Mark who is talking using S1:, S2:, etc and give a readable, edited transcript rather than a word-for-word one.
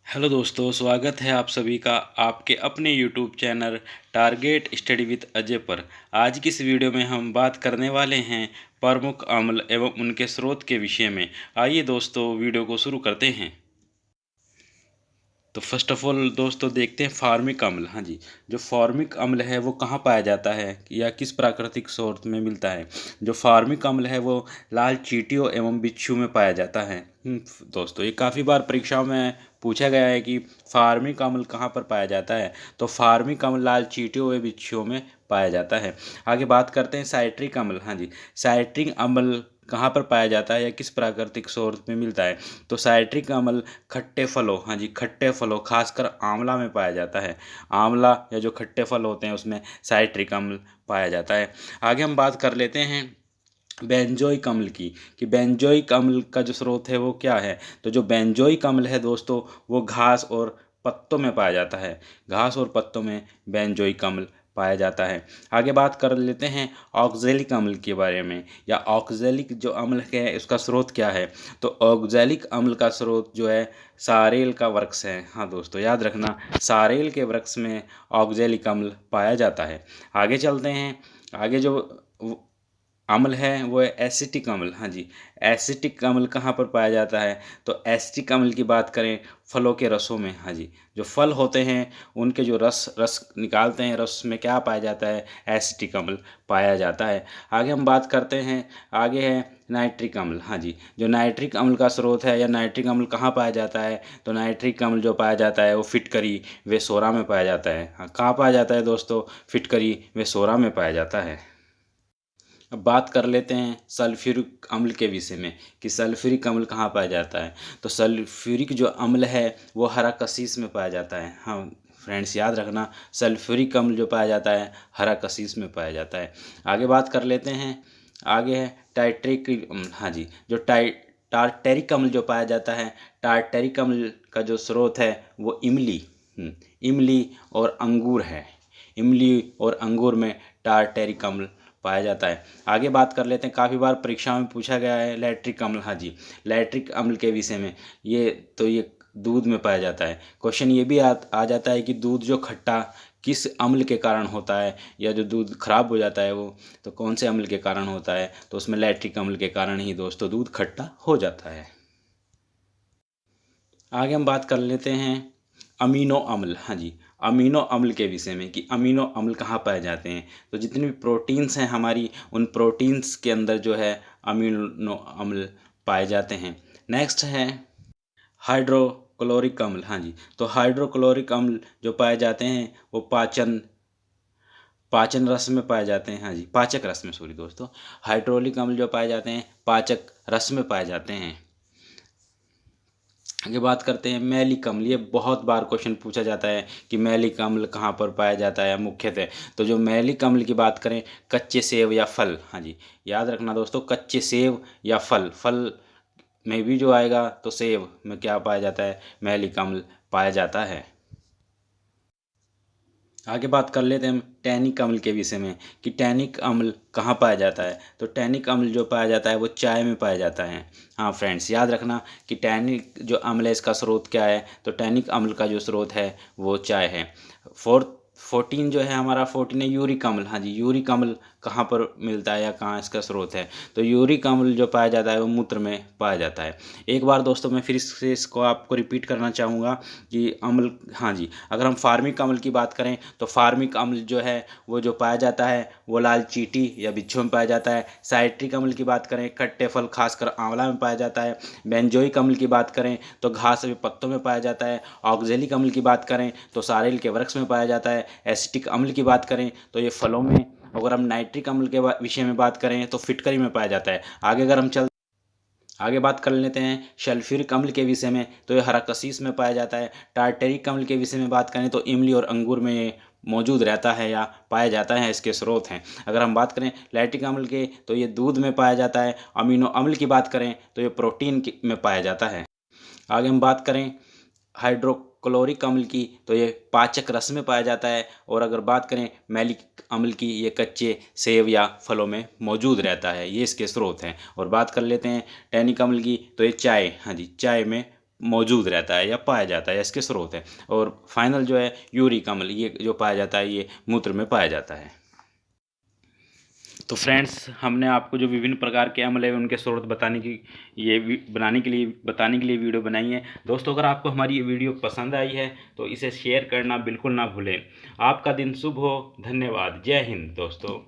S1: Hello दोस्तों, स्वागत है आप सभी का आपके अपने YouTube channel target study with Ajay पर। आज की इस वीडियो में हम बात करने वाले हैं प्रमुख अम्ल एवं उनके स्रोत के विषय में। आइए दोस्तों, वीडियो को शुरू करते हैं। तो फर्स्ट ऑफ ऑल दोस्तों देखते हैं फार्मिक अम्ल। हाँ जी, जो फार्मिक अम्ल है वो कहाँ पाया जाता है या किस प्राकृतिक स्रोत में मिलता है। जो फार्मिक अम्ल है वो लाल चींटियों एवं बिच्छू में पाया जाता है। दोस्तों ये काफ़ी बार परीक्षाओं में पूछा गया है कि फार्मिक अम्ल कहाँ पर पाया जाता है। तो फार्मिक अम्ल लाल चींटियों व बिच्छुओं में पाया जाता है। आगे बात करते हैं साइट्रिक अम्ल। हाँ जी, साइट्रिक अम्ल कहाँ पर पाया जाता है या किस प्राकृतिक स्रोत में मिलता है। तो साइट्रिक अम्ल खट्टे फलों, हाँ जी, खट्टे फलों खासकर आंवला में पाया जाता है। आंवला या जो खट्टे फल होते हैं उसमें साइट्रिक अम्ल पाया जाता है। आगे हम बात कर लेते हैं बेंजोइक अम्ल की कि बेंजोइक अम्ल का जो स्रोत है वो क्या है। तो जो बेंजोइक अम्ल है दोस्तों वो घास और पत्तों में पाया जाता है। घास और पत्तों में बेंजोइक अम्ल पाया जाता है। आगे बात कर लेते हैं ऑक्जेलिक अम्ल के बारे में या ऑक्जेलिक जो अम्ल है उसका स्रोत क्या है। तो ऑक्जेलिक अम्ल का स्रोत जो है सारेल का वृक्ष है। हाँ दोस्तों याद रखना, सारेल के वृक्ष में ऑक्जेलिक अम्ल पाया जाता है। आगे चलते हैं। आगे जो अम्ल है वो है एसिटिक अम्ल। हाँ जी, एसिटिक अम्ल कहाँ पर पाया जाता है। तो एसिटिक अम्ल की बात करें फलों के रसों में। हाँ जी, जो फल होते हैं उनके जो रस रस निकालते हैं, रस में क्या पाया जाता है, एसिटिक अम्ल पाया जाता है। आगे हम बात करते हैं। आगे है नाइट्रिक अम्ल। हाँ जी, जो नाइट्रिक अम्ल का स्रोत है या नाइट्रिक अम्ल कहाँ पाया जाता है। तो नाइट्रिक अम्ल जो पाया जाता है वो फिटकरी व सोरा में पाया जाता है। हाँ, कहाँ पाया जाता है दोस्तों, फिटकरी व सोरा में पाया जाता है। अब बात कर लेते हैं सल्फ्यूरिक अम्ल के विषय में कि सल्फ्यूरिक अम्ल कहाँ पाया जाता है। तो सल्फ्यूरिक जो अम्ल है वो हरा कशीस में पाया जाता है। हाँ फ्रेंड्स याद रखना, सल्फ्यूरिक अम्ल जो पाया जाता है हरा कशीस में पाया जाता है। आगे बात कर लेते हैं। आगे है टाइट्रिक अम्ल। हाँ जी, जो टार्टेरिक अम्ल जो पाया जाता है, टार्टेरिक अम्ल का जो स्रोत है वो इमली इमली और अंगूर है। इमली और अंगूर में टार्टेरिक अम्ल पाया जाता है। आगे बात कर लेते हैं, काफ़ी बार परीक्षा में पूछा गया है लैट्रिक अम्ल। हाँ जी, लैट्रिक अम्ल के विषय में ये दूध में पाया जाता है। क्वेश्चन ये भी आ जाता है कि दूध जो खट्टा किस अम्ल के कारण होता है, या जो दूध खराब हो जाता है वो तो कौन से अम्ल के कारण होता है। तो उसमें लैट्रिक अम्ल के कारण ही दोस्तों दूध खट्टा हो जाता है। आगे हम बात कर लेते हैं अमीनो अम्ल। हाँ जी, अमीनो अम्ल के विषय में कि अमीनो अम्ल कहाँ पाए जाते हैं। तो जितनी भी प्रोटीन्स हैं हमारी, उन प्रोटीन्स के अंदर जो है अमीनो अम्ल पाए जाते हैं। नेक्स्ट है हाइड्रोक्लोरिक अम्ल। हाँ जी, तो हाइड्रोक्लोरिक अम्ल जो पाए जाते हैं वो पाचन पाचन रस में पाए जाते हैं। हाँ जी, पाचक रस में, सॉरी दोस्तों, हाइड्रोलिक अम्ल जो पाए जाते हैं पाचक रस में पाए जाते हैं। आगे बात करते हैं मैलिक अम्ल। ये बहुत बार क्वेश्चन पूछा जाता है कि मैलिक अम्ल कहाँ पर पाया जाता है मुख्यतः। तो जो मैलिक अम्ल की बात करें, कच्चे सेब या फल। हाँ जी, याद रखना दोस्तों, कच्चे सेब या फल, फल में भी जो आएगा तो सेब में क्या पाया जाता है, मैलिक अम्ल पाया जाता है। आगे बात कर लेते हैं हम टैनिक अम्ल के विषय में कि टैनिक अम्ल कहाँ पाया जाता है। तो टैनिक अम्ल जो पाया जाता है वो चाय में पाया जाता है। हाँ फ्रेंड्स याद रखना कि टैनिक जो अम्ल है इसका स्रोत क्या है। तो टैनिक अम्ल का जो स्रोत है वो चाय है। 14 जो है हमारा 14 है यूरिक अम्ल। हाँ जी, यूरिक अम्ल कहाँ पर मिलता है या कहाँ इसका स्रोत है। तो यूरिक अम्ल जो पाया जाता है वो मूत्र में पाया जाता है। एक बार दोस्तों मैं फिर से इसको आपको रिपीट करना चाहूँगा कि अम्ल, हाँ जी, अगर हम फार्मिक अम्ल की बात करें तो फार्मिक अम्ल जो है वो जो पाया जाता है वो लाल चींटी या बिच्छू में पाया जाता है। साइट्रिक अम्ल की बात करें खट्टे फल खासकर आंवला में पाया जाता है। बेंजोइक अम्ल की बात करें तो घास व पत्तों में पाया जाता है। ऑक्जेलिक अम्ल की बात करें तो सारेल के वृक्ष में पाया जाता है। एसिटिक अम्ल की बात करें तो ये फलों में। अगर हम नाइट्रिक अम्ल के विषय में बात करें तो फिटकरी में पाया जाता है। आगे बात कर लेते हैं सल्फ्यूरिक अम्ल के विषय में, तो ये हरा कशीस में पाया जाता है। टार्टेरिक अम्ल के विषय में बात करें तो इमली और अंगूर में ये मौजूद रहता है या पाया जाता है, इसके स्रोत हैं। अगर हम बात करें लैक्टिक अम्ल के तो ये दूध में पाया जाता है। अमीनो अम्ल की बात करें तो ये प्रोटीन में पाया जाता है। आगे हम बात करें हाइड्रोक्लोरिक अम्ल की तो ये पाचक रस में पाया जाता है। और अगर बात करें मैलिक अम्ल की, ये कच्चे सेब या फलों में मौजूद रहता है, ये इसके स्रोत हैं। और बात कर लेते हैं टैनिक अम्ल की तो ये चाय, हाँ जी, चाय में मौजूद रहता है या पाया जाता है, या इसके स्रोत हैं। और फाइनल जो है यूरिक अम्ल, ये जो पाया जाता है ये मूत्र में पाया जाता है। तो फ्रेंड्स, हमने आपको जो विभिन्न प्रकार के अम्ल है उनके स्रोत बताने की बताने के लिए वीडियो बनाई है। दोस्तों, अगर आपको हमारी ये वीडियो पसंद आई है तो इसे शेयर करना बिल्कुल ना भूलें। आपका दिन शुभ हो। धन्यवाद। जय हिंद दोस्तों।